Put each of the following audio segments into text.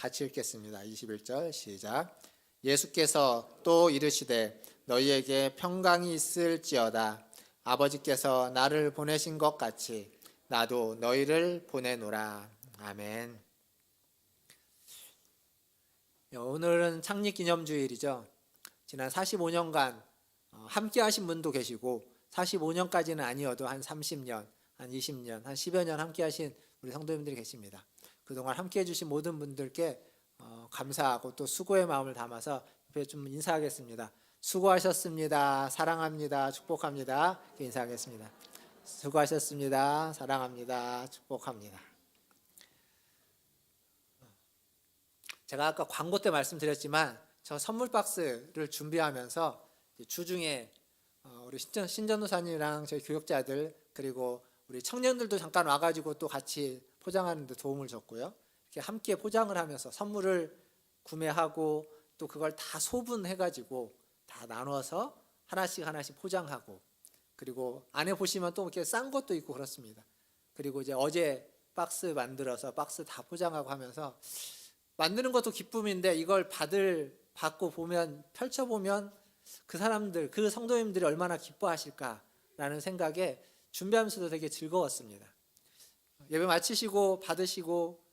같이 읽겠습니다. 21절 시작. 예수께서 또 이르시되 너희에게 평강이 있을지어다. 아버지께서 나를 보내신 것 같이 나도 너희를 보내노라. 아멘. 오늘은 창립기념주일이죠. 지난 45년간 함께 하신 분도 계시고 45년까지는 아니어도 한 30년, 한 20년, 한 10여 년 함께 하신 우리 성도님들이 계십니다. 그동안 함께 해주신 모든 분들께 감사하고 또 수고의 마음을 담아서 옆에 좀 인사하겠습니다. 수고하셨습니다. 사랑합니다. 축복합니다. 인사하겠습니다. 수고하셨습니다. 사랑합니다. 축복합니다. 제가 아까 광고 때 말씀드렸지만 저 선물 박스를 준비하면서 주중에 우리 신전도사님이랑 저희 교역자들 그리고 우리 청년들도 잠깐 와가지고 또 같이 포장하는 데 도움을 줬고요. 이렇게 함께 포장을 하면서 선물을 구매하고 또 그걸 다 소분해가지고 다 나눠서 하나씩 포장하고 그리고 안에 보시면 또 이렇게 싼 것도 있고 그렇습니다. 그리고 이제 어제 박스 만들어서 박스 다 포장하고 하면서 만드는 것도 기쁨인데 이걸 받고 보면 펼쳐보면 그 사람들, 그 성도님들이 얼마나 기뻐하실까라는 생각에 준비하면서도 되게 즐거웠습니다. 예배 마치시고 받으시고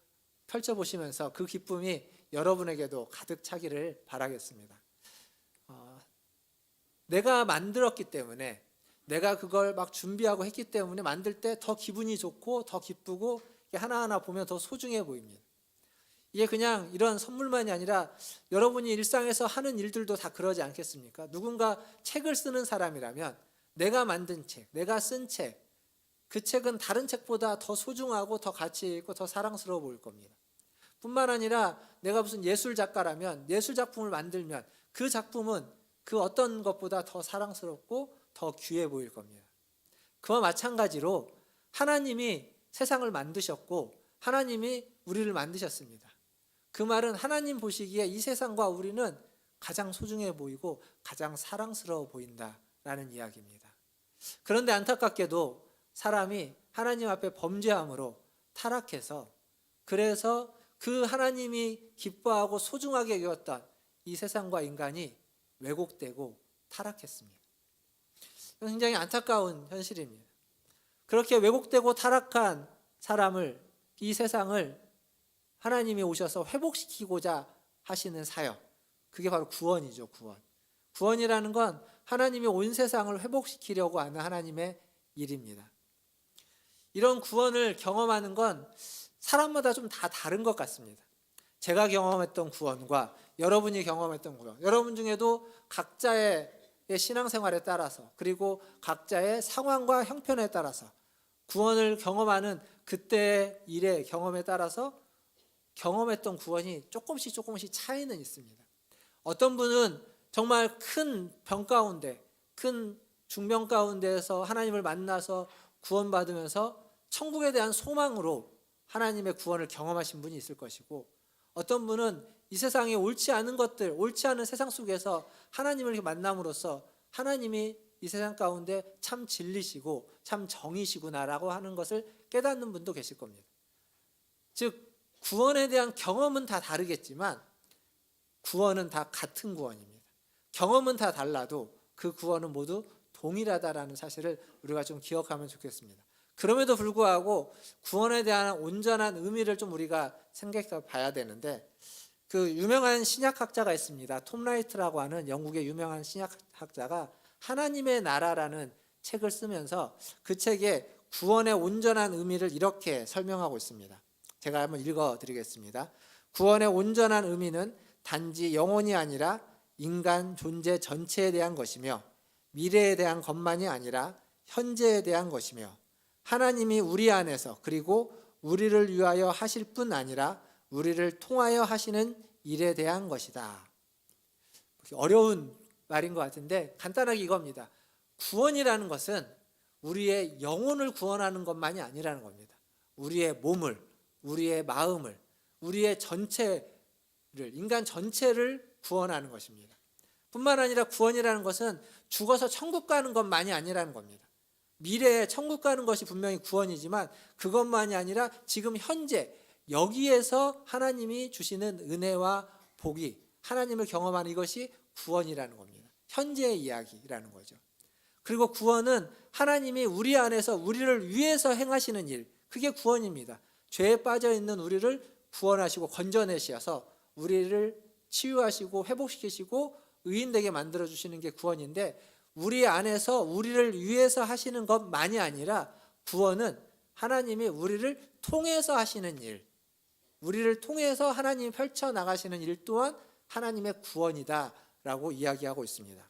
펼쳐보시면서 그 기쁨이 여러분에게도 가득 차기를 바라겠습니다. 내가 만들었기 때문에 내가 그걸 막 준비하고 했기 때문에 만들 때 더 기분이 좋고 더 기쁘고 하나하나 보면 더 소중해 보입니다. 이게 그냥 이런 선물만이 아니라 여러분이 일상에서 하는 일들도 다 그러지 않겠습니까? 누군가 책을 쓰는 사람이라면 내가 만든 책, 내가 쓴 책, 그 책은 다른 책보다 더 소중하고 더 가치 있고 더 사랑스러워 보일 겁니다. 뿐만 아니라 내가 무슨 예술 작가라면 예술 작품을 만들면 그 작품은 그 어떤 것보다 더 사랑스럽고 더 귀해 보일 겁니다. 그와 마찬가지로 하나님이 세상을 만드셨고 하나님이 우리를 만드셨습니다. 그 말은 하나님 보시기에 이 세상과 우리는 가장 소중해 보이고 가장 사랑스러워 보인다라는 이야기입니다. 그런데 안타깝게도 사람이 하나님 앞에 범죄함으로 타락해서 그래서 그 하나님이 기뻐하고 소중하게 여겼던 이 세상과 인간이 왜곡되고 타락했습니다. 굉장히 안타까운 현실입니다. 그렇게 왜곡되고 타락한 사람을, 이 세상을 하나님이 오셔서 회복시키고자 하시는 사역, 그게 바로 구원이죠. 구원이라는 건 하나님이 온 세상을 회복시키려고 하는 하나님의 일입니다. 이런 구원을 경험하는 건 사람마다 좀 다 다른 것 같습니다. 제가 경험했던 구원과 여러분이 경험했던 구원, 여러분 중에도 각자의 신앙생활에 따라서 그리고 각자의 상황과 형편에 따라서 구원을 경험하는 그때의 일의 경험에 따라서 경험했던 구원이 조금씩 차이는 있습니다. 어떤 분은 정말 큰 병 가운데, 큰 중병 가운데에서 하나님을 만나서 구원받으면서 천국에 대한 소망으로 하나님의 구원을 경험하신 분이 있을 것이고 어떤 분은 이 세상에 옳지 않은 것들, 옳지 않은 세상 속에서 하나님을 만남으로써 하나님이 이 세상 가운데 참 진리시고 참 정이시구나라고 하는 것을 깨닫는 분도 계실 겁니다. 즉 구원에 대한 경험은 다 다르겠지만 구원은 다 같은 구원입니다. 경험은 다 달라도 그 구원은 모두 동일하다라는 사실을 우리가 좀 기억하면 좋겠습니다. 그럼에도 불구하고 구원에 대한 온전한 의미를 좀 우리가 생각해 봐야 되는데 그 유명한 신약학자가 있습니다. 톰 라이트라고 하는 영국의 유명한 신약학자가 하나님의 나라라는 책을 쓰면서 그 책에 구원의 온전한 의미를 이렇게 설명하고 있습니다. 제가 한번 읽어드리겠습니다. 구원의 온전한 의미는 단지 영혼이 아니라 인간 존재 전체에 대한 것이며 미래에 대한 것만이 아니라 현재에 대한 것이며 하나님이 우리 안에서 그리고 우리를 위하여 하실 뿐 아니라 우리를 통하여 하시는 일에 대한 것이다. 어려운 말인 것 같은데 간단하게 이겁니다. 구원이라는 것은 우리의 영혼을 구원하는 것만이 아니라는 겁니다. 우리의 몸을, 우리의 마음을, 우리의 전체를, 인간 전체를 구원하는 것입니다. 뿐만 아니라 구원이라는 것은 죽어서 천국 가는 것만이 아니라는 겁니다. 미래에 천국 가는 것이 분명히 구원이지만 그것만이 아니라 지금 현재 여기에서 하나님이 주시는 은혜와 복이, 하나님을 경험하는 이것이 구원이라는 겁니다. 현재의 이야기라는 거죠. 그리고 구원은 하나님이 우리 안에서 우리를 위해서 행하시는 일, 그게 구원입니다. 죄에 빠져 있는 우리를 구원하시고 건져내셔서 우리를 치유하시고 회복시키시고 의인되게 만들어 주시는 게 구원인데, 우리 안에서 우리를 위해서 하시는 것만이 아니라 구원은 하나님이 우리를 통해서 하시는 일, 우리를 통해서 하나님이 펼쳐나가시는 일 또한 하나님의 구원이다라고 이야기하고 있습니다.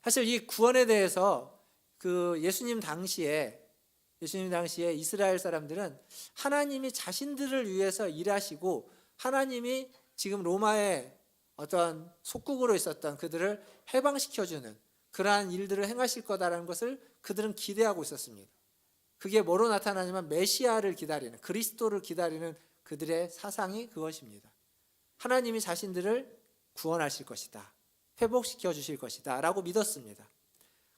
사실 이 구원에 대해서 예수님 당시에 이스라엘 사람들은 하나님이 자신들을 위해서 일하시고 하나님이 지금 로마의 어떤 속국으로 있었던 그들을 해방시켜주는 그러한 일들을 행하실 거다라는 것을 그들은 기대하고 있었습니다. 그게 뭐로 나타나냐면 메시아를 기다리는, 그리스도를 기다리는 그들의 사상이 그것입니다. 하나님이 자신들을 구원하실 것이다, 회복시켜 주실 것이다 라고 믿었습니다.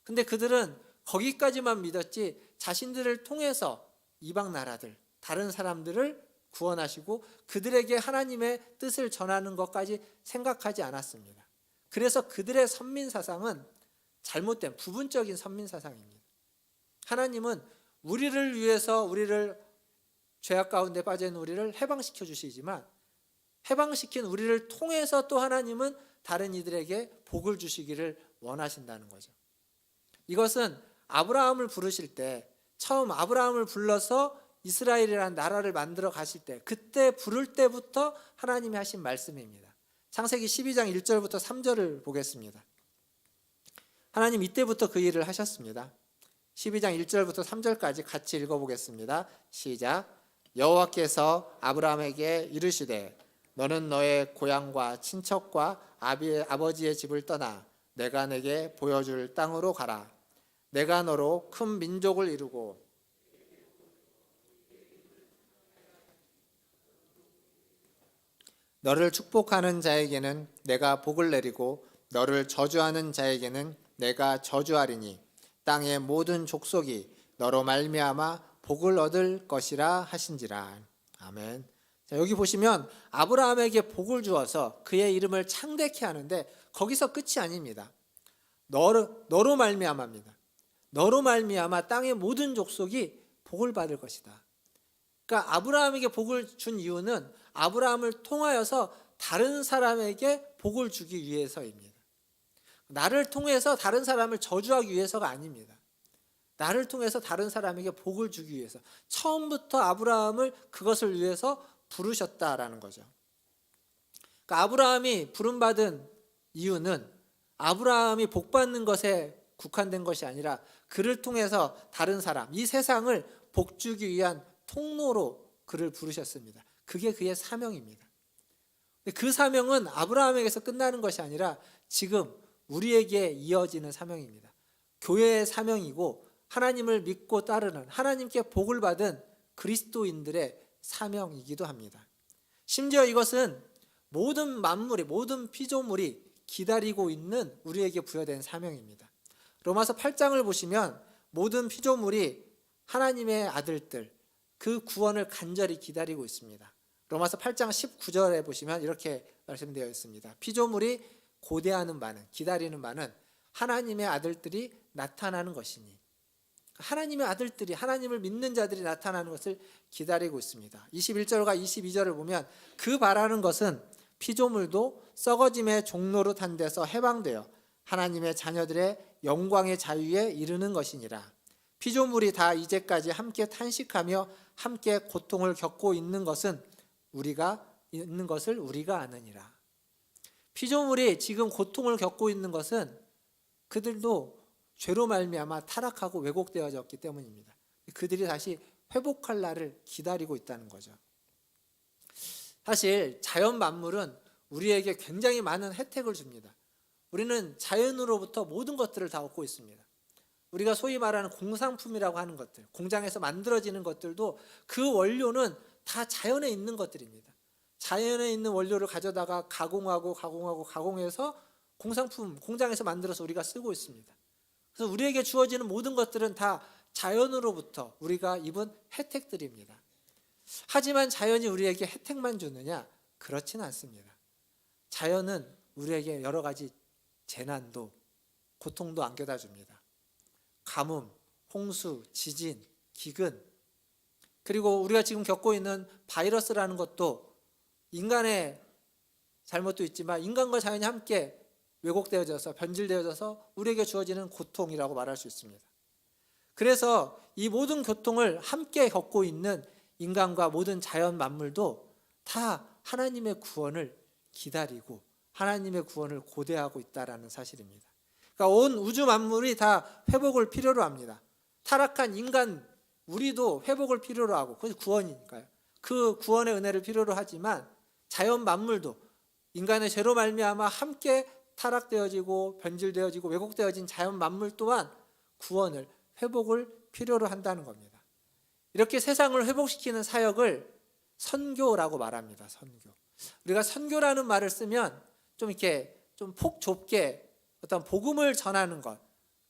근데 그들은 거기까지만 믿었지 자신들을 통해서 이방 나라들, 다른 사람들을 구원하시고 그들에게 하나님의 뜻을 전하는 것까지 생각하지 않았습니다. 그래서 그들의 선민 사상은 잘못된 부분적인 선민 사상입니다. 하나님은 우리를 위해서 우리를 죄악 가운데 빠져 있는 우리를 해방시켜 주시지만 해방시킨 우리를 통해서 또 하나님은 다른 이들에게 복을 주시기를 원하신다는 거죠. 이것은 아브라함을 부르실 때, 처음 아브라함을 불러서 이스라엘이라는 나라를 만들어 가실 때, 그때 부를 때부터 하나님이 하신 말씀입니다. 창세기 12장 1절부터 3절을 보겠습니다. 하나님 이때부터 그 일을 하셨습니다. 12장 1절부터 3절까지 같이 읽어보겠습니다. 시작. 여호와께서 아브라함에게 이르시되 너는 너의 고향과 친척과 아버지의 집을 떠나 내가 내게 보여줄 땅으로 가라. 내가 너로 큰 민족을 이루고 너를 축복하는 자에게는 내가 복을 내리고 너를 저주하는 자에게는 내가 저주하리니 땅의 모든 족속이 너로 말미암아 복을 얻을 것이라 하신지라. 아멘. 자, 여기 보시면 아브라함에게 복을 주어서 그의 이름을 창대케 하는데 거기서 끝이 아닙니다. 너로 말미암아입니다. 너로 말미암아 땅의 모든 족속이 복을 받을 것이다. 그러니까 아브라함에게 복을 준 이유는 아브라함을 통하여서 다른 사람에게 복을 주기 위해서입니다. 나를 통해서 다른 사람을 저주하기 위해서가 아닙니다. 나를 통해서 다른 사람에게 복을 주기 위해서, 처음부터 아브라함을 그것을 위해서 부르셨다라는 거죠. 그러니까 아브라함이 부름받은 이유는 아브라함이 복받는 것에 국한된 것이 아니라 그를 통해서 다른 사람, 이 세상을 복주기 위한 통로로 그를 부르셨습니다. 그게 그의 사명입니다. 그 사명은 아브라함에게서 끝나는 것이 아니라 지금 우리에게 이어지는 사명입니다. 교회의 사명이고 하나님을 믿고 따르는, 하나님께 복을 받은 그리스도인들의 사명이기도 합니다. 심지어 이것은 모든 만물이, 모든 피조물이 기다리고 있는 우리에게 부여된 사명입니다. 로마서 8장을 보시면 모든 피조물이 하나님의 아들들, 그 구원을 간절히 기다리고 있습니다. 로마서 8장 19절에 보시면 이렇게 말씀되어 있습니다. 피조물이 고대하는 바는, 기다리는 바는 하나님의 아들들이 나타나는 것이니, 하나님의 아들들이, 하나님을 믿는 자들이 나타나는 것을 기다리고 있습니다. 21절과 22절을 보면 그 바라는 것은 피조물도 썩어짐의 종로로 탄 데서 해방되어 하나님의 자녀들의 영광의 자유에 이르는 것이니라. 피조물이 다 이제까지 함께 탄식하며 함께 고통을 겪고 있는 것을 우리가 아느니라. 피조물이 지금 고통을 겪고 있는 것은 그들도 죄로 말미암아 타락하고 왜곡되어졌기 때문입니다. 그들이 다시 회복할 날을 기다리고 있다는 거죠. 사실 자연 만물은 우리에게 굉장히 많은 혜택을 줍니다. 우리는 자연으로부터 모든 것들을 다 얻고 있습니다. 우리가 소위 말하는 공산품이라고 하는 것들, 공장에서 만들어지는 것들도 그 원료는 다 자연에 있는 것들입니다. 자연에 있는 원료를 가져다가 가공해서 공산품, 공장에서 만들어서 우리가 쓰고 있습니다. 그래서 우리에게 주어지는 모든 것들은 다 자연으로부터 우리가 입은 혜택들입니다. 하지만 자연이 우리에게 혜택만 주느냐? 그렇지는 않습니다. 자연은 우리에게 여러 가지 재난도, 고통도 안겨다 줍니다. 가뭄, 홍수, 지진, 기근, 그리고 우리가 지금 겪고 있는 바이러스라는 것도 인간의 잘못도 있지만 인간과 자연이 함께 왜곡되어져서 변질되어져서 우리에게 주어지는 고통이라고 말할 수 있습니다. 그래서 이 모든 고통을 함께 겪고 있는 인간과 모든 자연 만물도 다 하나님의 구원을 기다리고 하나님의 구원을 고대하고 있다는 사실입니다. 그러니까 온 우주 만물이 다 회복을 필요로 합니다. 타락한 인간 우리도 회복을 필요로 하고 그것이 구원이니까요. 그 구원의 은혜를 필요로 하지만 자연 만물도 인간의 죄로 말미암아 함께 타락되어지고 변질되어지고 왜곡되어진 자연 만물 또한 구원을 회복을 필요로 한다는 겁니다. 이렇게 세상을 회복시키는 사역을 선교라고 말합니다. 선교. 우리가 선교라는 말을 쓰면 좀 이렇게 좀 폭 좁게 어떤 복음을 전하는 것,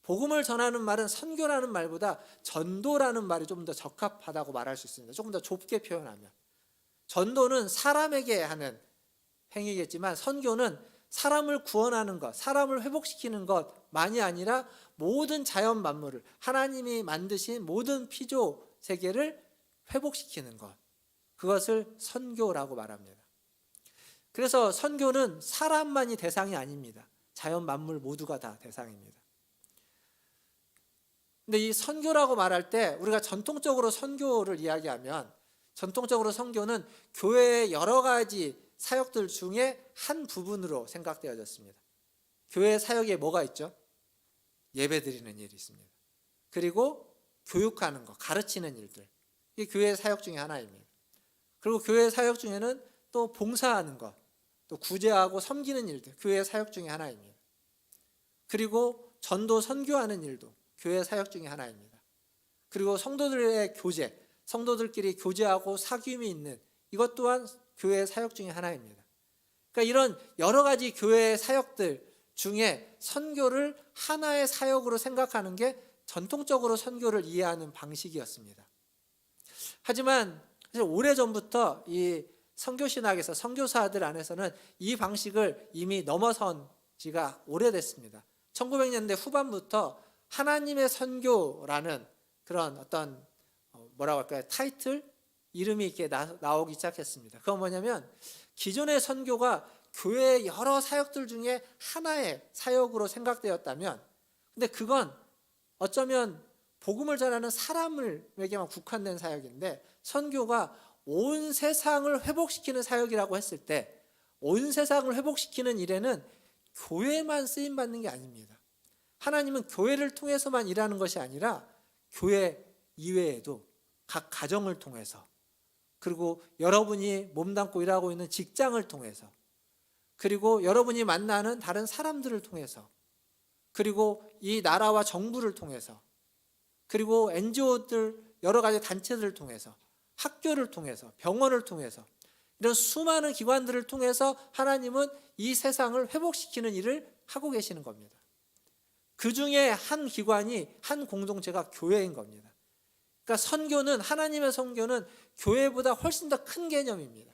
복음을 전하는 말은 선교라는 말보다 전도라는 말이 좀 더 적합하다고 말할 수 있습니다. 조금 더 좁게 표현하면 전도는 사람에게 하는 행위겠지만 선교는 사람을 구원하는 것, 사람을 회복시키는 것만이 아니라 모든 자연 만물을 하나님이 만드신 모든 피조 세계를 회복시키는 것, 그것을 선교라고 말합니다. 그래서 선교는 사람만이 대상이 아닙니다. 자연 만물 모두가 다 대상입니다. 근데 이 선교라고 말할 때 우리가 전통적으로 선교를 이야기하면 전통적으로 선교는 교회의 여러 가지 사역들 중에 한 부분으로 생각되어졌습니다. 교회 사역에 뭐가 있죠? 예배 드리는 일이 있습니다. 그리고 교육하는 것, 가르치는 일들. 이게 교회 사역 중에 하나입니다. 그리고 교회 사역 중에는 또 봉사하는 것, 또 구제하고 섬기는 일들, 교회 사역 중에 하나입니다. 그리고 전도 선교하는 일도 교회 사역 중에 하나입니다. 그리고 성도들의 교제, 성도들끼리 교제하고 사귐이 있는 이것 또한 교회 사역 중에 하나입니다. 그러니까 이런 여러 가지 교회 사역들 중에 선교를 하나의 사역으로 생각하는 게 전통적으로 선교를 이해하는 방식이었습니다. 하지만 사실 오래전부터 이 선교신학에서 선교사들 안에서는 이 방식을 이미 넘어선 지가 오래됐습니다. 1900년대 후반부터 하나님의 선교라는 그런 어떤 뭐라고 할까요? 타이틀? 이름이 이렇게 나오기 시작했습니다. 그건 뭐냐면 기존의 선교가 교회의 여러 사역들 중에 하나의 사역으로 생각되었다면 근데 그건 어쩌면 복음을 전하는 사람에게만 국한된 사역인데 선교가 온 세상을 회복시키는 사역이라고 했을 때 온 세상을 회복시키는 일에는 교회만 쓰임받는 게 아닙니다. 하나님은 교회를 통해서만 일하는 것이 아니라 교회 이외에도 각 가정을 통해서 그리고 여러분이 몸담고 일하고 있는 직장을 통해서 그리고 여러분이 만나는 다른 사람들을 통해서 그리고 이 나라와 정부를 통해서 그리고 NGO들 여러 가지 단체들을 통해서 학교를 통해서 병원을 통해서 이런 수많은 기관들을 통해서 하나님은 이 세상을 회복시키는 일을 하고 계시는 겁니다. 그 중에 한 기관이 한 공동체가 교회인 겁니다. 그러니까 선교는 하나님의 선교는 교회보다 훨씬 더 큰 개념입니다.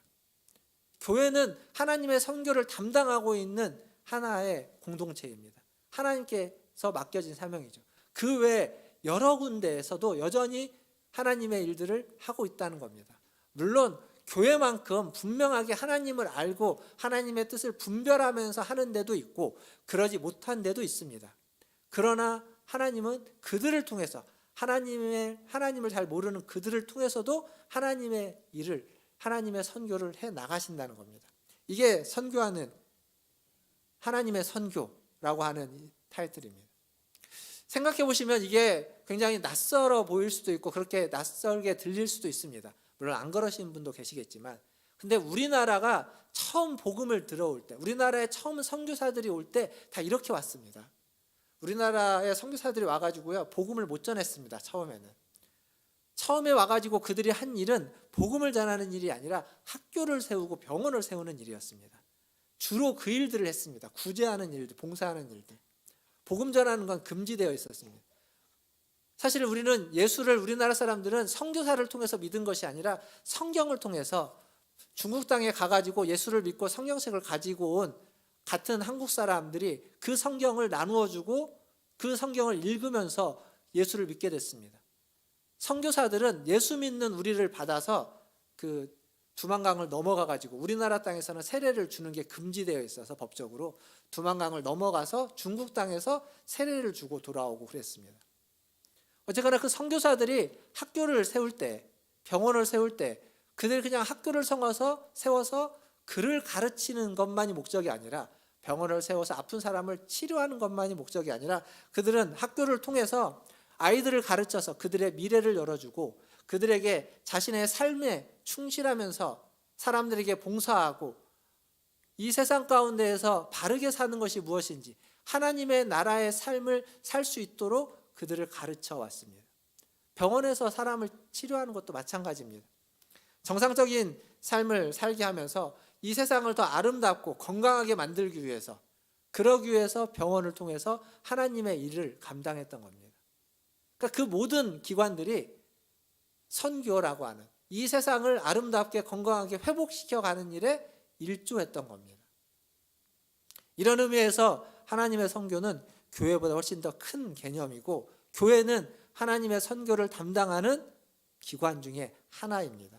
교회는 하나님의 선교를 담당하고 있는 하나의 공동체입니다. 하나님께서 맡겨진 사명이죠. 그 외에 여러 군데에서도 여전히 하나님의 일들을 하고 있다는 겁니다. 물론 교회만큼 분명하게 하나님을 알고 하나님의 뜻을 분별하면서 하는 데도 있고 그러지 못한 데도 있습니다. 그러나 하나님은 그들을 통해서 하나님을 잘 모르는 그들을 통해서도 하나님의 일을 하나님의 선교를 해 나가신다는 겁니다. 이게 선교하는 하나님의 선교라고 하는 타이틀입니다. 생각해 보시면 이게 굉장히 낯설어 보일 수도 있고 그렇게 낯설게 들릴 수도 있습니다. 물론 안 그러신 분도 계시겠지만 근데 우리나라가 처음 복음을 들어올 때 우리나라에 처음 선교사들이 올 때 다 이렇게 왔습니다. 우리나라에 선교사들이 와가지고요 복음을 못 전했습니다. 처음에 와가지고 그들이 한 일은 복음을 전하는 일이 아니라 학교를 세우고 병원을 세우는 일이었습니다. 주로 그 일들을 했습니다. 구제하는 일들, 봉사하는 일들. 복음 전하는 건 금지되어 있었습니다. 사실 우리는 예수를, 우리나라 사람들은 선교사를 통해서 믿은 것이 아니라 성경을 통해서 중국 땅에 가가지고 예수를 믿고 성경책을 가지고 온 같은 한국 사람들이 그 성경을 나누어주고 그 성경을 읽으면서 예수를 믿게 됐습니다. 선교사들은 예수 믿는 우리를 받아서 그 두만강을 넘어가가지고, 우리나라 땅에서는 세례를 주는 게 금지되어 있어서 법적으로 두만강을 넘어가서 중국 땅에서 세례를 주고 돌아오고 그랬습니다. 어쨌거나 그 선교사들이 학교를 세울 때, 병원을 세울 때 그들이 그냥 학교를 세워서 글을 가르치는 것만이 목적이 아니라, 병원을 세워서 아픈 사람을 치료하는 것만이 목적이 아니라, 그들은 학교를 통해서 아이들을 가르쳐서 그들의 미래를 열어주고 그들에게 자신의 삶에 충실하면서 사람들에게 봉사하고 이 세상 가운데에서 바르게 사는 것이 무엇인지, 하나님의 나라의 삶을 살 수 있도록 그들을 가르쳐 왔습니다. 병원에서 사람을 치료하는 것도 마찬가지입니다. 정상적인 삶을 살게 하면서 이 세상을 더 아름답고 건강하게 만들기 위해서, 그러기 위해서 병원을 통해서 하나님의 일을 감당했던 겁니다. 그러니까 그 모든 기관들이 선교라고 하는, 이 세상을 아름답게 건강하게 회복시켜가는 일에 일조했던 겁니다. 이런 의미에서 하나님의 선교는 교회보다 훨씬 더 큰 개념이고, 교회는 하나님의 선교를 담당하는 기관 중에 하나입니다.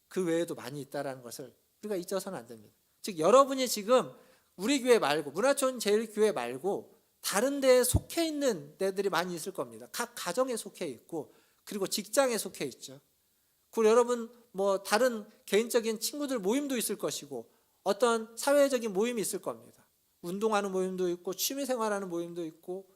그 외에도 많이 있다는 것을 우리가 잊어서는 안 됩니다. 즉, 여러분이 지금 우리 교회 말고, 문화촌 제일교회 말고 다른 데에 속해 있는 데들이 많이 있을 겁니다. 각 가정에 속해 있고, 그리고 직장에 속해 있죠. 그리고 여러분 뭐 다른 개인적인 친구들 모임도 있을 것이고, 어떤 사회적인 모임이 있을 겁니다. 운동하는 모임도 있고, 취미생활하는 모임도 있고,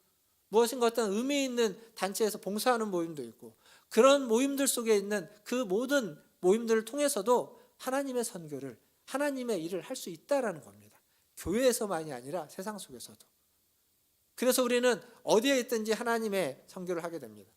무엇인가 어떤 의미 있는 단체에서 봉사하는 모임도 있고, 그런 모임들 속에 있는 그 모든 모임들을 통해서도 하나님의 선교를, 하나님의 일을 할 수 있다라는 겁니다. 교회에서만이 아니라 세상 속에서도. 그래서 우리는 어디에 있든지 하나님의 선교를 하게 됩니다.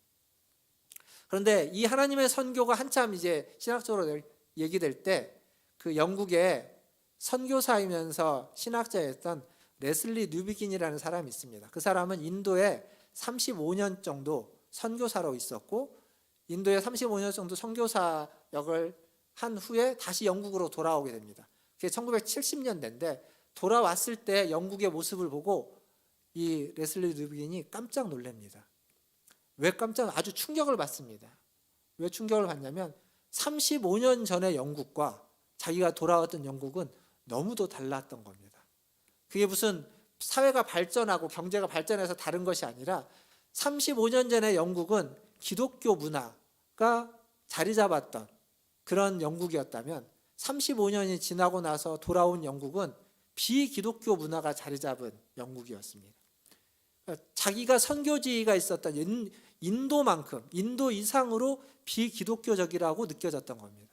그런데 이 하나님의 선교가 한참 이제 신학적으로 얘기될 때, 그 영국의 선교사이면서 신학자였던 레슬리 뉴비긴이라는 사람이 있습니다. 그 사람은 인도에 35년 정도 선교사로 있었고, 인도에 35년 정도 선교사 역을 한 후에 다시 영국으로 돌아오게 됩니다. 그게 1970년대인데 돌아왔을 때 영국의 모습을 보고 이 레슬리 뉴비긴이 깜짝 놀랍니다. 아주 충격을 받습니다. 왜 충격을 받냐면 35년 전의 영국과 자기가 돌아왔던 영국은 너무도 달랐던 겁니다. 그게 무슨 사회가 발전하고 경제가 발전해서 다른 것이 아니라 35년 전의 영국은 기독교 문화가 자리 잡았던 그런 영국이었다면, 35년이 지나고 나서 돌아온 영국은 비기독교 문화가 자리 잡은 영국이었습니다. 자기가 선교지가 있었던 인도만큼, 인도 이상으로 비기독교적이라고 느껴졌던 겁니다.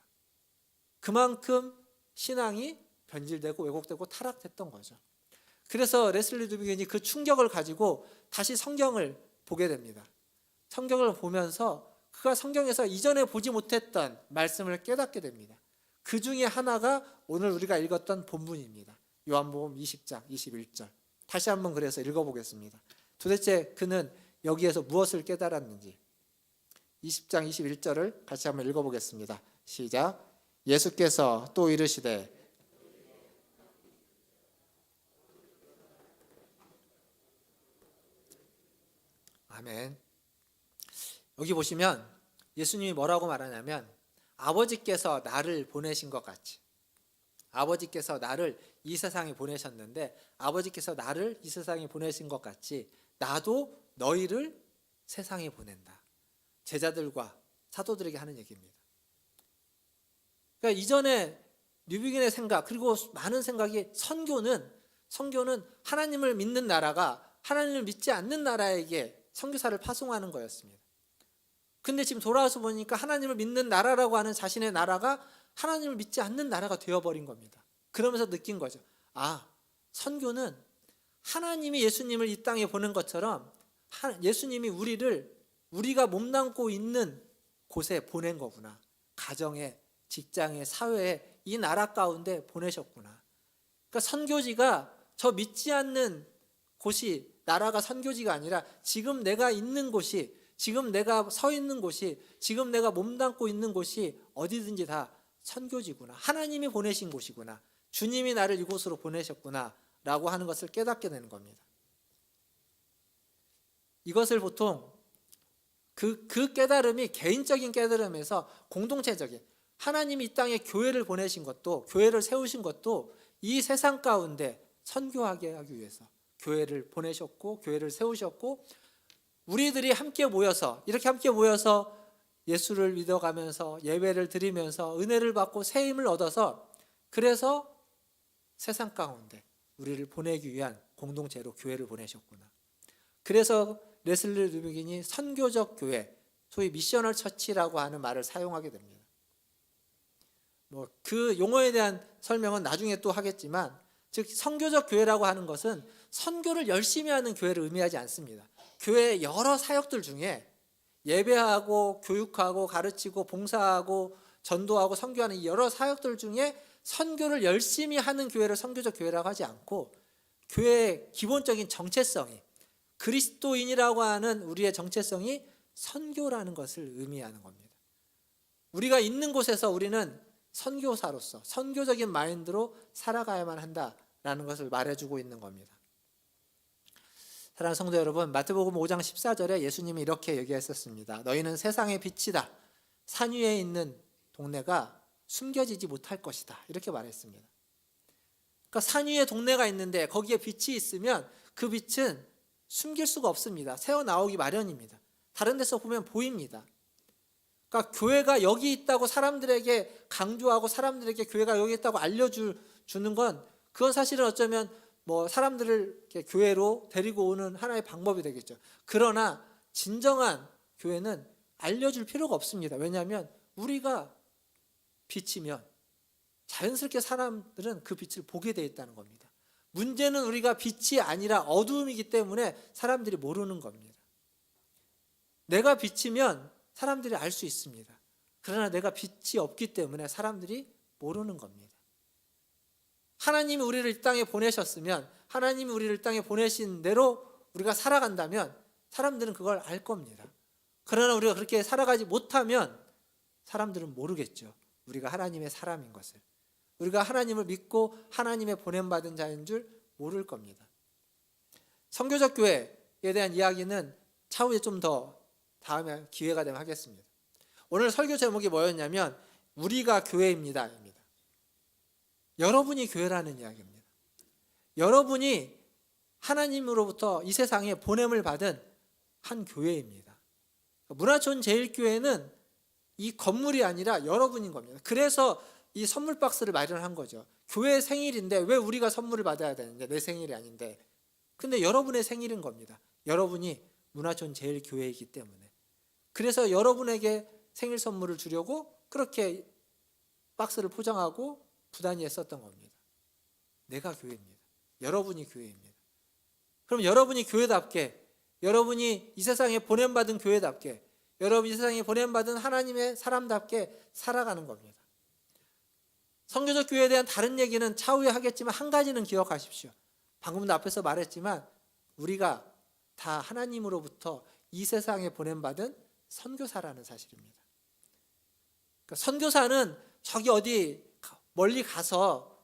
그만큼 신앙이 변질되고 왜곡되고 타락했던 거죠. 그래서 레슬리 뉴비긴이 그 충격을 가지고 다시 성경을 보게 됩니다. 성경을 보면서 그가 성경에서 이전에 보지 못했던 말씀을 깨닫게 됩니다. 그 중에 하나가 오늘 우리가 읽었던 본문입니다. 요한복음 20장 21절. 다시 한번 그래서 읽어보겠습니다. 도대체 그는 여기에서 무엇을 깨달았는지. 20장 21절을 같이 한번 읽어보겠습니다. 시작. 예수께서 또 이르시되, 아멘. 여기 보시면 예수님이 뭐라고 말하냐면, 아버지께서 나를 보내신 것 같이, 아버지께서 나를 이 세상에 보내셨는데, 아버지께서 나를 이 세상에 보내신 것 같이 나도 너희를 세상에 보낸다. 제자들과 사도들에게 하는 얘기입니다. 그러니까 이전에 뉴비긴의 생각, 그리고 많은 생각이 선교는 하나님을 믿는 나라가 하나님을 믿지 않는 나라에게 선교사를 파송하는 거였습니다. 근데 지금 돌아와서 보니까 하나님을 믿는 나라라고 하는 자신의 나라가 하나님을 믿지 않는 나라가 되어버린 겁니다. 그러면서 느낀 거죠. 아, 선교는 하나님이 예수님을 이 땅에 보낸 것처럼 예수님이 우리가 몸담고 있는 곳에 보낸 거구나. 가정에, 직장에, 사회에, 이 나라 가운데 보내셨구나. 그러니까 선교지가 저 믿지 않는 곳이 나라가 선교지가 아니라 지금 내가 있는 곳이, 지금 내가 서 있는 곳이, 지금 내가 몸담고 있는 곳이 어디든지 다 선교지구나. 하나님이 보내신 곳이구나. 주님이 나를 이곳으로 보내셨구나 라고 하는 것을 깨닫게 되는 겁니다. 이것을 보통 그 깨달음이 개인적인 깨달음에서 공동체적인, 하나님이 이 땅에 교회를 보내신 것도, 교회를 세우신 것도 이 세상 가운데 선교하게 하기 위해서 교회를 보내셨고 교회를 세우셨고, 우리들이 함께 모여서, 이렇게 함께 모여서 예수를 믿어가면서 예배를 드리면서 은혜를 받고 새 힘을 얻어서, 그래서 세상 가운데 우리를 보내기 위한 공동체로 교회를 보내셨구나. 그래서 레슬리 르비긴이 선교적 교회, 소위 미셔널 처치라고 하는 말을 사용하게 됩니다. 그 용어에 대한 설명은 나중에 또 하겠지만, 즉 선교적 교회라고 하는 것은 선교를 열심히 하는 교회를 의미하지 않습니다. 교회의 여러 사역들 중에 예배하고 교육하고 가르치고 봉사하고 전도하고 선교하는 이 여러 사역들 중에 선교를 열심히 하는 교회를 선교적 교회라고 하지 않고, 교회의 기본적인 정체성이, 그리스도인이라고 하는 우리의 정체성이 선교라는 것을 의미하는 겁니다. 우리가 있는 곳에서 우리는 선교사로서 선교적인 마인드로 살아가야만 한다라는 것을 말해주고 있는 겁니다. 사랑하는 성도 여러분, 마태복음 5장 14절에 예수님이 이렇게 얘기했었습니다. 너희는 세상의 빛이다. 산 위에 있는 동네가 숨겨지지 못할 것이다. 이렇게 말했습니다. 그러니까 산 위에 동네가 있는데 거기에 빛이 있으면 그 빛은 숨길 수가 없습니다. 새어나오기 마련입니다. 다른 데서 보면 보입니다. 그러니까 교회가 여기 있다고 사람들에게 강조하고 사람들에게 교회가 여기 있다고 알려주는 건, 그건 사실은 어쩌면 사람들을 교회로 데리고 오는 하나의 방법이 되겠죠. 그러나 진정한 교회는 알려줄 필요가 없습니다. 왜냐하면 우리가 빛이면 자연스럽게 사람들은 그 빛을 보게 되어 있다는 겁니다. 문제는 우리가 빛이 아니라 어두움이기 때문에 사람들이 모르는 겁니다. 내가 빛이면 사람들이 알 수 있습니다. 그러나 내가 빛이 없기 때문에 사람들이 모르는 겁니다. 하나님이 우리를 이 땅에 보내셨으면, 하나님이 우리를 이 땅에 보내신 대로 우리가 살아간다면 사람들은 그걸 알 겁니다. 그러나 우리가 그렇게 살아가지 못하면 사람들은 모르겠죠. 우리가 하나님의 사람인 것을. 우리가 하나님을 믿고 하나님의 보냄받은 자인 줄 모를 겁니다. 선교적 교회에 대한 이야기는 차후에 좀 더 다음에 기회가 되면 하겠습니다. 오늘 설교 제목이 뭐였냐면 우리가 교회입니다. 여러분이 교회라는 이야기입니다. 여러분이 하나님으로부터 이 세상에 보냄을 받은 한 교회입니다. 문화촌 제일교회는 이 건물이 아니라 여러분인 겁니다. 그래서 이 선물 박스를 마련한 거죠. 교회 생일인데 왜 우리가 선물을 받아야 되는데, 내 생일이 아닌데. 근데 여러분의 생일인 겁니다. 여러분이 문화촌 제일교회이기 때문에. 그래서 여러분에게 생일 선물을 주려고 그렇게 박스를 포장하고 부단히 했었던 겁니다. 내가 교회입니다. 여러분이 교회입니다. 그럼 여러분이 교회답게, 여러분이 이 세상에 보냄받은 교회답게, 여러분이 이 세상에 보냄받은 하나님의 사람답게 살아가는 겁니다. 선교적 교회에 대한 다른 얘기는 차후에 하겠지만 한 가지는 기억하십시오. 방금도 앞에서 말했지만 우리가 다 하나님으로부터 이 세상에 보냄받은 선교사라는 사실입니다. 그러니까 선교사는 저기 어디 멀리 가서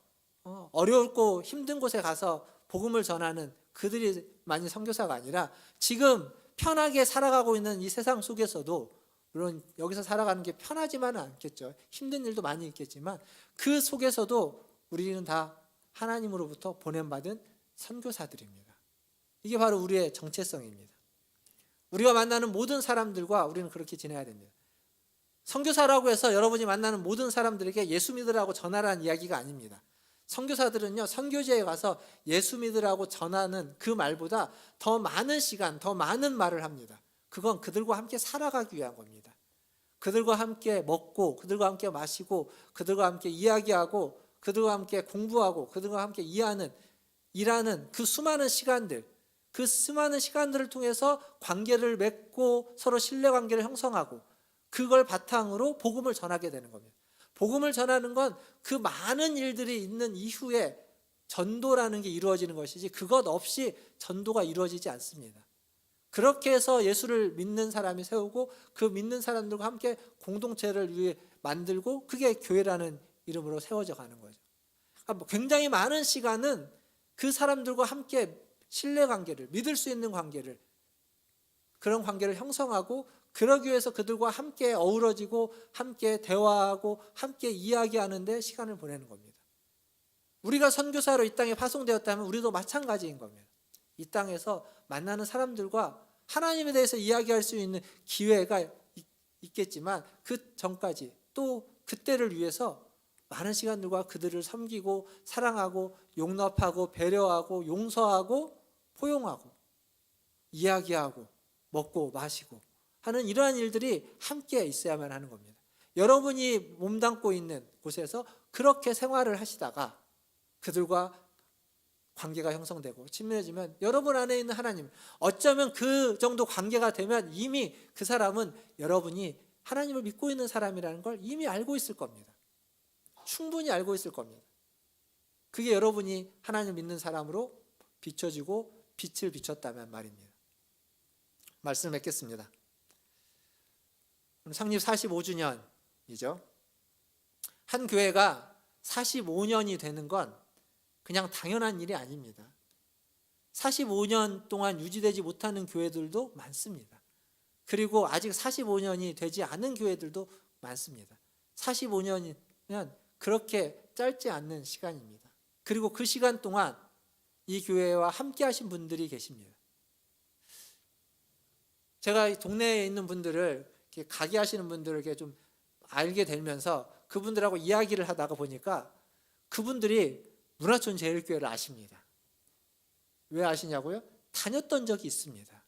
어렵고 힘든 곳에 가서 복음을 전하는 그들이 많이 선교사가 아니라, 지금 편하게 살아가고 있는 이 세상 속에서도, 물론 여기서 살아가는 게 편하지만은 않겠죠. 힘든 일도 많이 있겠지만 그 속에서도 우리는 다 하나님으로부터 보냄받은 선교사들입니다. 이게 바로 우리의 정체성입니다. 우리가 만나는 모든 사람들과 우리는 그렇게 지내야 됩니다. 선교사라고 해서 여러분이 만나는 모든 사람들에게 예수 믿으라고 전하라는 이야기가 아닙니다. 선교사들은요, 선교지에 가서 예수 믿으라고 전하는 그 말보다 더 많은 시간, 더 많은 말을 합니다. 그건 그들과 함께 살아가기 위한 겁니다. 그들과 함께 먹고, 그들과 함께 마시고, 그들과 함께 이야기하고, 그들과 함께 공부하고, 그들과 함께 일하는 그 수많은 시간들, 그 수많은 시간들을 통해서 관계를 맺고 서로 신뢰관계를 형성하고, 그걸 바탕으로 복음을 전하게 되는 겁니다. 복음을 전하는 건 그 많은 일들이 있는 이후에 전도라는 게 이루어지는 것이지 그것 없이 전도가 이루어지지 않습니다. 그렇게 해서 예수를 믿는 사람이 세우고 그 믿는 사람들과 함께 공동체를 위해 만들고 그게 교회라는 이름으로 세워져 가는 거죠. 그러니까 굉장히 많은 시간은 그 사람들과 함께 신뢰관계를, 믿을 수 있는 관계를, 그런 관계를 형성하고 그러기 위해서 그들과 함께 어우러지고 함께 대화하고 함께 이야기하는 데 시간을 보내는 겁니다. 우리가 선교사로 이 땅에 파송되었다면 우리도 마찬가지인 겁니다. 이 땅에서 만나는 사람들과 하나님에 대해서 이야기할 수 있는 기회가 있겠지만 그 전까지 또 그때를 위해서 많은 시간들과 그들을 섬기고 사랑하고 용납하고 배려하고 용서하고 포용하고 이야기하고 먹고 마시고 하는 이러한 일들이 함께 있어야만 하는 겁니다. 여러분이 몸담고 있는 곳에서 그렇게 생활을 하시다가 그들과 관계가 형성되고 친밀해지면 여러분 안에 있는 하나님, 어쩌면 그 정도 관계가 되면 이미 그 사람은 여러분이 하나님을 믿고 있는 사람이라는 걸 이미 알고 있을 겁니다. 충분히 알고 있을 겁니다. 그게 여러분이 하나님을 믿는 사람으로 비춰지고 빛을 비췄다면 말입니다. 말씀을 맺겠습니다. 창립 45주년이죠. 한 교회가 45년이 되는 건 그냥 당연한 일이 아닙니다. 45년 동안 유지되지 못하는 교회들도 많습니다. 그리고 아직 45년이 되지 않은 교회들도 많습니다. 45년이면 그렇게 짧지 않는 시간입니다. 그리고 그 시간 동안 이 교회와 함께 하신 분들이 계십니다. 제가 동네에 있는 분들을 이렇게 가게 하시는 분들을 이렇게 좀 알게 되면서 그분들하고 이야기를 하다가 보니까 그분들이 문화촌 제일교회를 아십니다. 왜 아시냐고요? 다녔던 적이 있습니다.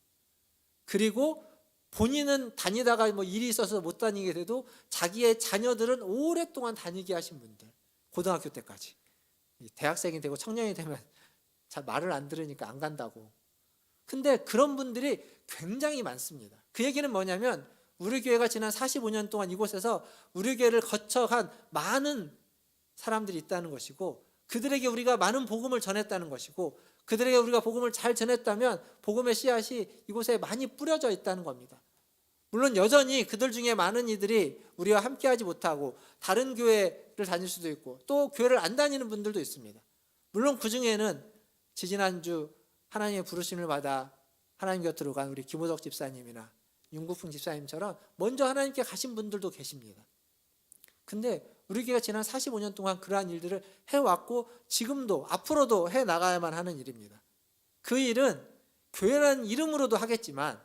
그리고 본인은 다니다가 뭐 일이 있어서 못 다니게 돼도 자기의 자녀들은 오랫동안 다니게 하신 분들, 고등학교 때까지. 대학생이 되고 청년이 되면 잘 말을 안 들으니까 안 간다고. 근데 그런 분들이 굉장히 많습니다. 그 얘기는 뭐냐면 우리 교회가 지난 45년 동안 이곳에서 우리 교회를 거쳐간 많은 사람들이 있다는 것이고 그들에게 우리가 많은 복음을 전했다는 것이고 그들에게 우리가 복음을 잘 전했다면 복음의 씨앗이 이곳에 많이 뿌려져 있다는 겁니다. 물론 여전히 그들 중에 많은 이들이 우리와 함께하지 못하고 다른 교회를 다닐 수도 있고 또 교회를 안 다니는 분들도 있습니다. 물론 그 중에는 지지난주 하나님의 부르심을 받아 하나님 곁으로 간 우리 김호덕 집사님이나 윤국풍 집사님처럼 먼저 하나님께 가신 분들도 계십니다. 근데 우리 교회가 지난 45년 동안 그러한 일들을 해왔고 지금도 앞으로도 해나가야만 하는 일입니다. 그 일은 교회라는 이름으로도 하겠지만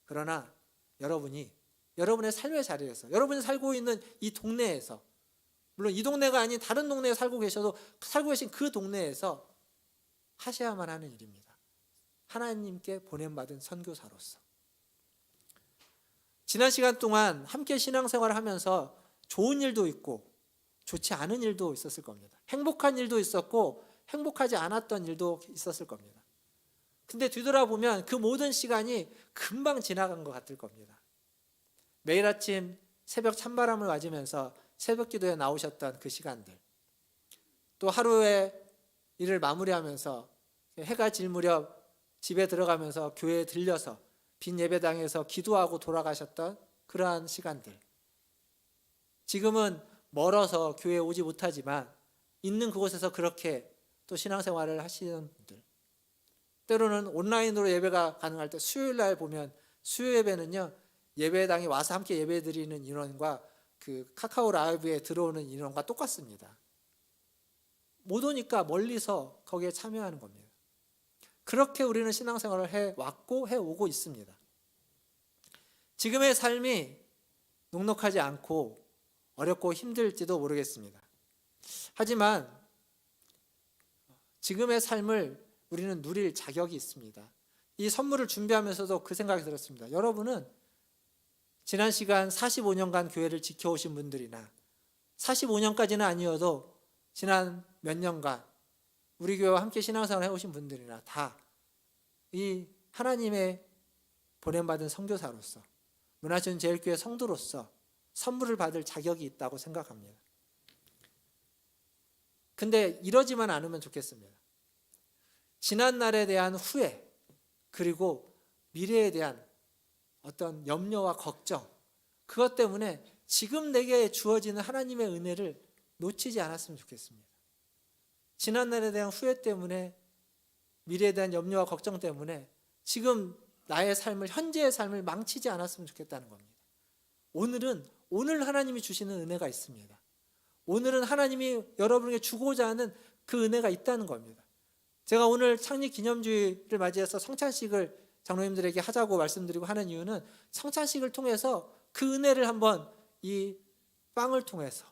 그러나 여러분이 여러분의 삶의 자리에서 여러분이 살고 있는 이 동네에서 물론 이 동네가 아닌 다른 동네에 살고 계셔도 살고 계신 그 동네에서 하셔야만 하는 일입니다. 하나님께 보냄받은 선교사로서. 지난 시간 동안 함께 신앙생활을 하면서 좋은 일도 있고 좋지 않은 일도 있었을 겁니다. 행복한 일도 있었고 행복하지 않았던 일도 있었을 겁니다. 근데 뒤돌아보면 그 모든 시간이 금방 지나간 것 같을 겁니다. 매일 아침 새벽 찬바람을 맞으면서 새벽 기도에 나오셨던 그 시간들, 또 하루의 일을 마무리하면서 해가 질 무렵 집에 들어가면서 교회에 들려서 빈 예배당에서 기도하고 돌아가셨던 그러한 시간들, 지금은 멀어서 교회에 오지 못하지만 있는 그곳에서 그렇게 또 신앙생활을 하시는 분들, 때로는 온라인으로 예배가 가능할 때 수요일 날 보면 수요 예배는요 예배당에 와서 함께 예배드리는 인원과 그 카카오 라이브에 들어오는 인원과 똑같습니다. 못 오니까 멀리서 거기에 참여하는 겁니다. 그렇게 우리는 신앙생활을 해왔고 해오고 있습니다. 지금의 삶이 녹록하지 않고 어렵고 힘들지도 모르겠습니다. 하지만 지금의 삶을 우리는 누릴 자격이 있습니다. 이 선물을 준비하면서도 그 생각이 들었습니다. 여러분은 지난 시간 45년간 교회를 지켜오신 분들이나 45년까지는 아니어도 지난 몇 년간 우리 교회와 함께 신앙생활을 해오신 분들이나 다 이 하나님의 보냄받은 선교사로서 문화촌 제일교회 성도로서 선물을 받을 자격이 있다고 생각합니다. 근데 이러지만 않으면 좋겠습니다. 지난 날에 대한 후회, 그리고 미래에 대한 어떤 염려와 걱정, 그것 때문에 지금 내게 주어지는 하나님의 은혜를 놓치지 않았으면 좋겠습니다. 지난 날에 대한 후회 때문에, 미래에 대한 염려와 걱정 때문에 지금 나의 삶을, 현재의 삶을 망치지 않았으면 좋겠다는 겁니다. 오늘 하나님이 주시는 은혜가 있습니다. 오늘은 하나님이 여러분에게 주고자 하는 그 은혜가 있다는 겁니다. 제가 오늘 창립 기념주일을 맞이해서 성찬식을 장로님들에게 하자고 말씀드리고 하는 이유는, 성찬식을 통해서 그 은혜를 한번 이 빵을 통해서,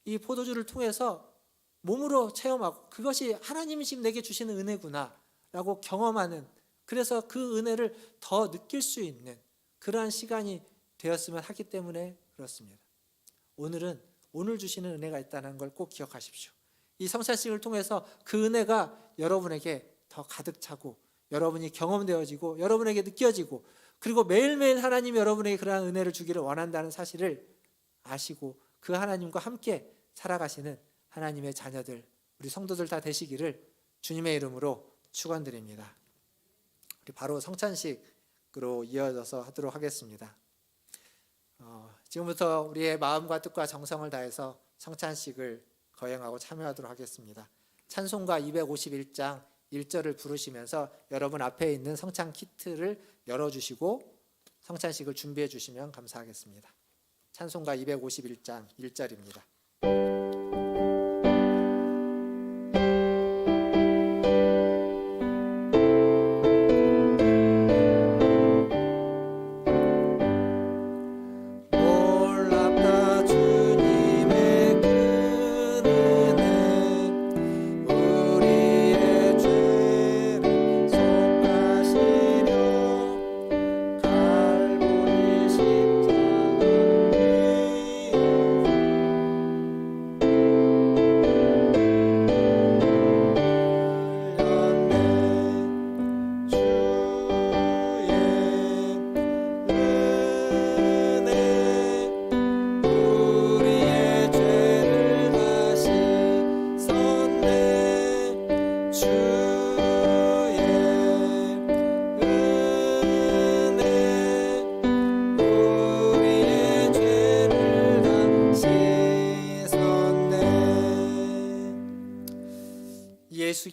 이 포도주를 통해서 몸으로 체험하고, 그것이 하나님이 지금 내게 주시는 은혜구나 라고 경험하는, 그래서 그 은혜를 더 느낄 수 있는 그러한 시간이 되었으면 하기 때문에 그렇습니다. 오늘 주시는 은혜가 있다는 걸 꼭 기억하십시오. 이 성찬식을 통해서 그 은혜가 여러분에게 더 가득 차고, 여러분이 경험되어지고, 여러분에게 느껴지고, 그리고 매일매일 하나님이 여러분에게 그러한 은혜를 주기를 원한다는 사실을 아시고, 그 하나님과 함께 살아가시는 하나님의 자녀들, 우리 성도들 다 되시기를 주님의 이름으로 축원드립니다. 우리 바로 성찬식으로 이어져서 하도록 하겠습니다. 지금부터 우리의 마음과 뜻과 정성을 다해서 성찬식을 거행하고 참여하도록 하겠습니다. 찬송가 251장 1절을 부르시면서 여러분 앞에 있는 성찬 키트를 열어주시고 성찬식을 준비해 주시면 감사하겠습니다. 찬송가 251장 1절입니다.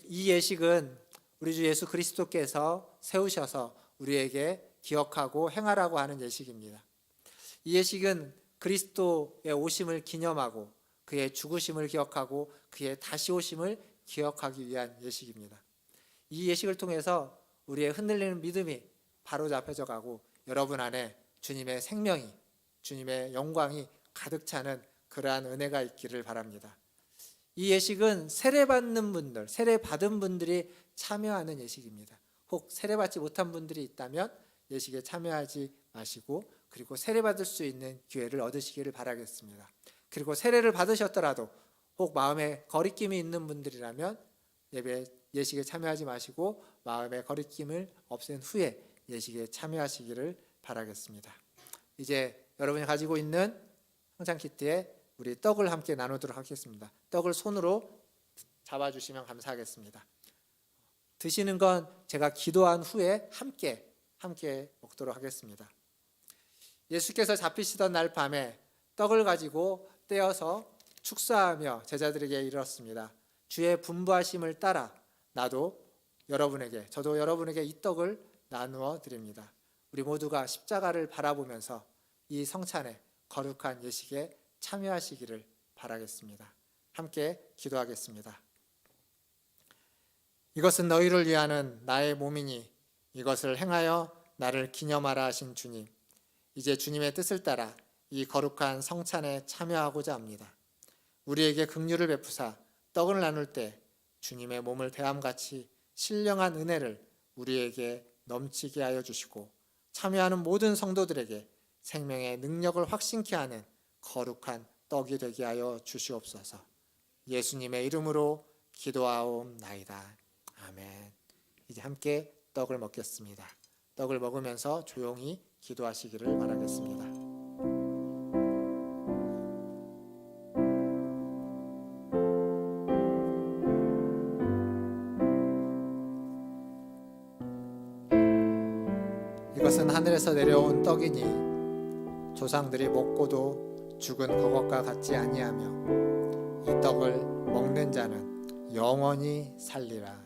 이 예식은 우리 주 예수 그리스도께서 세우셔서 우리에게 기억하고 행하라고 하는 예식입니다. 이 예식은 그리스도의 오심을 기념하고, 그의 죽으심을 기억하고, 그의 다시 오심을 기억하기 위한 예식입니다. 이 예식을 통해서 우리의 흔들리는 믿음이 바로잡혀져 가고, 여러분 안에 주님의 생명이, 주님의 영광이 가득 차는 그러한 은혜가 있기를 바랍니다. 이 예식은 세례받는 분들, 세례받은 분들이 참여하는 예식입니다. 혹 세례받지 못한 분들이 있다면 예식에 참여하지 마시고, 그리고 세례받을 수 있는 기회를 얻으시기를 바라겠습니다. 그리고 세례를 받으셨더라도 혹 마음에 거리낌이 있는 분들이라면 예식에 참여하지 마시고 마음의 거리낌을 없앤 후에 예식에 참여하시기를 바라겠습니다. 이제 여러분이 가지고 있는 성찬 키트에 우리 떡을 함께 나누도록 하겠습니다. 떡을 손으로 잡아주시면 감사하겠습니다. 드시는 건 제가 기도한 후에 함께 먹도록 하겠습니다. 예수께서 잡히시던 날 밤에 떡을 가지고 떼어서 축사하며 제자들에게 이르렀습니다. 주의 분부하심을 따라 저도 여러분에게 이 떡을 나누어 드립니다. 우리 모두가 십자가를 바라보면서 이 성찬의 거룩한 예식에 참여하시기를 바라겠습니다. 함께 기도하겠습니다. 이것은 너희를 위하는 나의 몸이니 이것을 행하여 나를 기념하라 하신 주님, 이제 주님의 뜻을 따라 이 거룩한 성찬에 참여하고자 합니다. 우리에게 긍휼을 베푸사 떡을 나눌 때 주님의 몸을 대함같이 신령한 은혜를 우리에게 넘치게 하여 주시고, 참여하는 모든 성도들에게 생명의 능력을 확신케 하는 거룩한 떡이 되게 하여 주시옵소서. 예수님의 이름으로 기도하옵나이다. 아멘. 이제 함께 떡을 먹겠습니다. 떡을 먹으면서 조용히 기도하시기를 바라겠습니다. 이것은 하늘에서 내려온 떡이니 조상들이 먹고도 죽은 그것과 같지 아니하며 이 떡을 먹는 자는 영원히 살리라.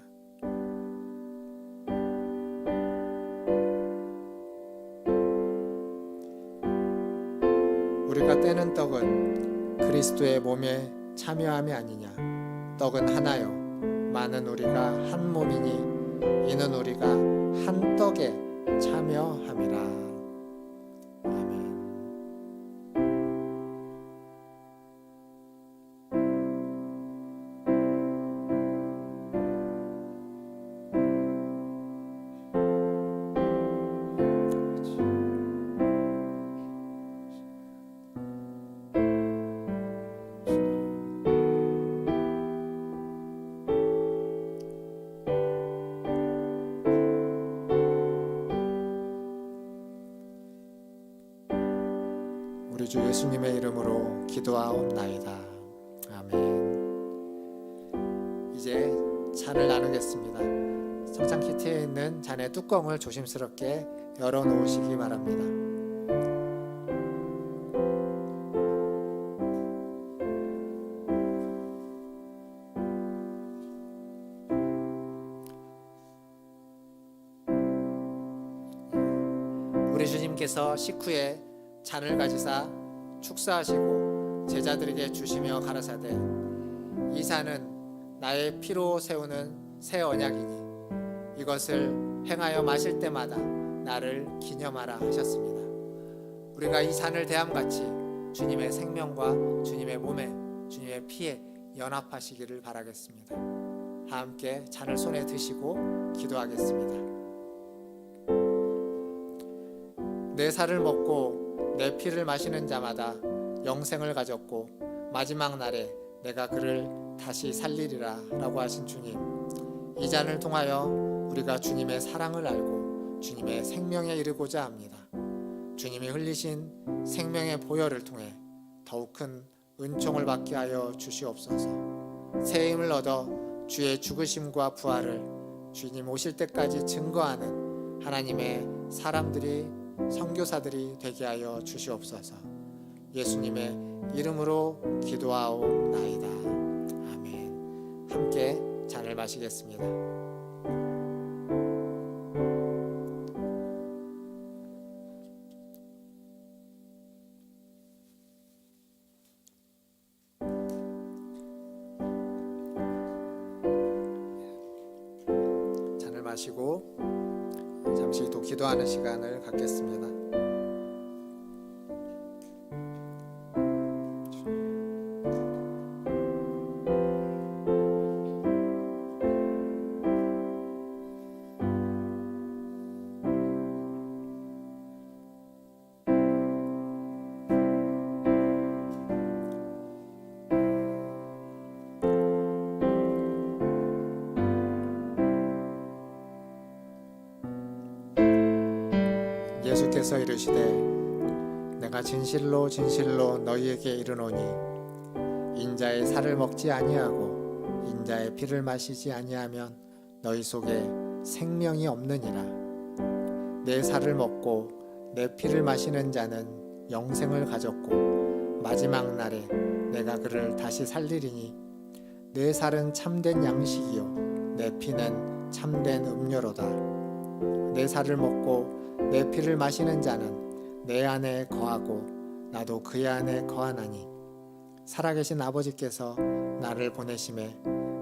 우리가 떼는 떡은 그리스도의 몸에 참여함이 아니냐. 떡은 하나요 많은 우리가 한 몸이니 이는 우리가 한 떡에 참여함이라. 아멘. 우리 주 예수님의 이름으로 기도하옵나이다. 아멘. 이제 잔을 나누겠습니다. 성찬 키트에 있는 잔의 뚜껑을 조심스럽게 열어놓으시기 바랍니다. 우리 주님께서 식후에 잔을 가지사 축사하시고 제자들에게 주시며 가라사대 이 잔은 나의 피로 세우는 새 언약이니 이것을 행하여 마실 때마다 나를 기념하라 하셨습니다. 우리가 이 잔을 대함같이 주님의 생명과 주님의 몸에 주님의 피에 연합하시기를 바라겠습니다. 함께 잔을 손에 드시고 기도하겠습니다. 내 살을 먹고 내 피를 마시는 자마다 영생을 가졌고 마지막 날에 내가 그를 다시 살리리라 라고 하신 주님, 이 잔을 통하여 우리가 주님의 사랑을 알고 주님의 생명에 이르고자 합니다. 주님이 흘리신 생명의 보혈을 통해 더욱 큰 은총을 받게 하여 주시옵소서. 새 힘을 얻어 주의 죽으심과 부활을 주님 오실 때까지 증거하는 하나님의 사람들이 선교사들이 되게 하여 주시옵소서. 예수님의 이름으로 기도하옵나이다. 아멘. 함께 잔을 마시겠습니다. 잔을 마시고 잠시 또 기도하는 시간을 갖겠습니다. 예수께서 이르시되 내가 진실로 진실로 너희에게 이르노니 인자의 살을 먹지 아니하고 인자의 피를 마시지 아니하면 너희 속에 생명이 없느니라. 내 살을 먹고 내 피를 마시는 자는 영생을 가졌고 마지막 날에 내가 그를 다시 살리리니 내 살은 참된 양식이요 내 피는 참된 음료로다. 내 살을 먹고 내 피를 마시는 자는 내 안에 거하고 나도 그의 안에 거하나니 살아계신 아버지께서 나를 보내심에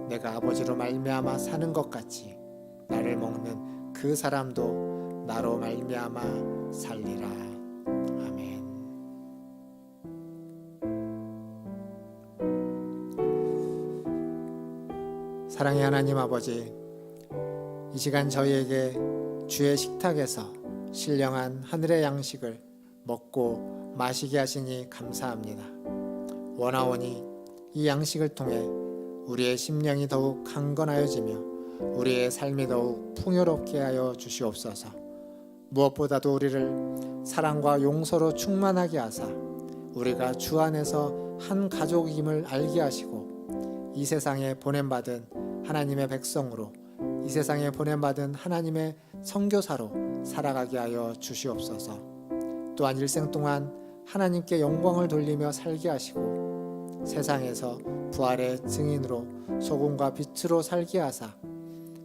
내가 아버지로 말미암아 사는 것 같이 나를 먹는 그 사람도 나로 말미암아 살리라. 아멘. 사랑의 하나님 아버지, 이 시간 저희에게 주의 식탁에서 신령한 하늘의 양식을 먹고 마시게 하시니 감사합니다. 원하오니 이 양식을 통해 우리의 심령이 더욱 강건하여지며 우리의 삶이 더욱 풍요롭게 하여 주시옵소서. 무엇보다도 우리를 사랑과 용서로 충만하게 하사 우리가 주 안에서 한 가족임을 알게 하시고 이 세상에 보냄받은 하나님의 백성으로 이 세상에 보냄받은 하나님의 선교사로 살아가게 하여 주시옵소서. 또한 일생 동안 하나님께 영광을 돌리며 살게 하시고 세상에서 부활의 증인으로 소금과 빛으로 살게 하사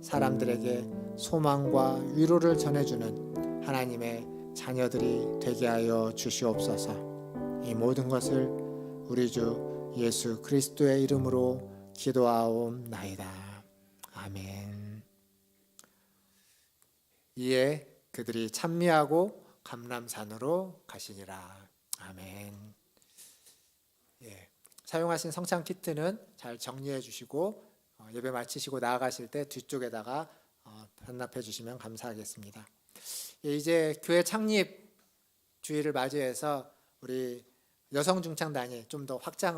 사람들에게 소망과 위로를 전해주는 하나님의 자녀들이 되게 하여 주시옵소서. 이 모든 것을 우리 주 예수 그리스도의 이름으로 기도하옵나이다. 아멘. 이에 그들이 찬미하고 감람산으로 가시니라. 아멘. 예, 사용하신 성찬 키트는 잘 정리해 주시고 예배 마치시고 나아가실 때 뒤쪽에다가 반납해 주시면 감사하겠습니다. 예, 이제 교회 창립 주일을 맞이해서 우리 여성 중창단이 좀 더 확장을